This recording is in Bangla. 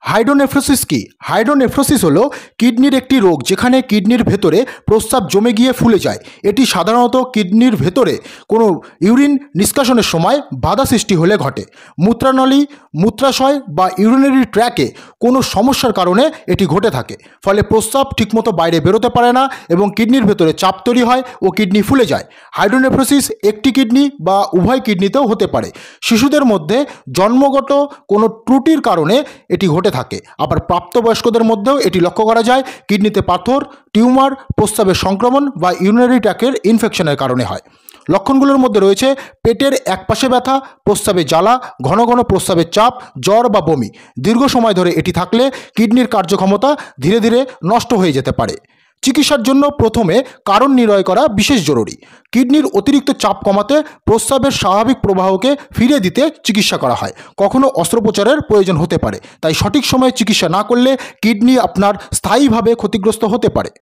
হাইড্রোনেফ্রোসিস কি? হাইড্রোনেফ্রোসিস হলো কিডনির একটি রোগ যেখানে কিডনির ভেতরে প্রস্রাব জমে গিয়ে ফুলে যায়। এটি সাধারণত কিডনির ভেতরে কোনো ইউরিন নিষ্কাশনের সময় বাধা সৃষ্টি হলে ঘটে। মূত্রনালী, মূত্রাশয় বা ইউরিনারি ট্র্যাকে কোনো সমস্যার কারণে এটি ঘটে থাকে। ফলে প্রস্রাব ঠিকমতো বাইরে বেরোতে পারে না এবং কিডনির ভেতরে চাপ তৈরি হয় ও কিডনি ফুলে যায়। হাইড্রোনেফ্রোসিস একটি কিডনি বা উভয় কিডনিতেও হতে পারে। শিশুদের মধ্যে জন্মগত কোনো ত্রুটির কারণে এটি ঘটে থাকে। আবার প্রাপ্তবয়স্কদের মধ্যেও এটি লক্ষ্য করা যায়। কিডনিতে পাথর, টিউমার, প্রস্রাবের সংক্রমণ বা ইউরিনারি ট্র্যাকের ইনফেকশনের কারণে হয়। লক্ষণগুলোর মধ্যে রয়েছে পেটের একপাশে ব্যথা, প্রস্রাবে জ্বালা, ঘন ঘন প্রস্রাবের চাপ, জ্বর বা বমি। দীর্ঘ সময় ধরে এটি থাকলে কিডনির কার্যক্ষমতা ধীরে ধীরে নষ্ট হয়ে যেতে পারে। চিকিৎসার জন্য প্রথমে কারণ নির্ণয় করা বিশেষ জরুরি। কিডনির অতিরিক্ত চাপ কমাতে প্রস্রাবের স্বাভাবিক প্রবাহকে ফিরিয়ে দিতে চিকিৎসা করা হয়। কখনো অস্ত্রোপচারের প্রয়োজন হতে পারে, তাই সঠিক সময়ে চিকিৎসা না করলে কিডনি আপনার স্থায়ীভাবে ক্ষতিগ্রস্ত হতে পারে।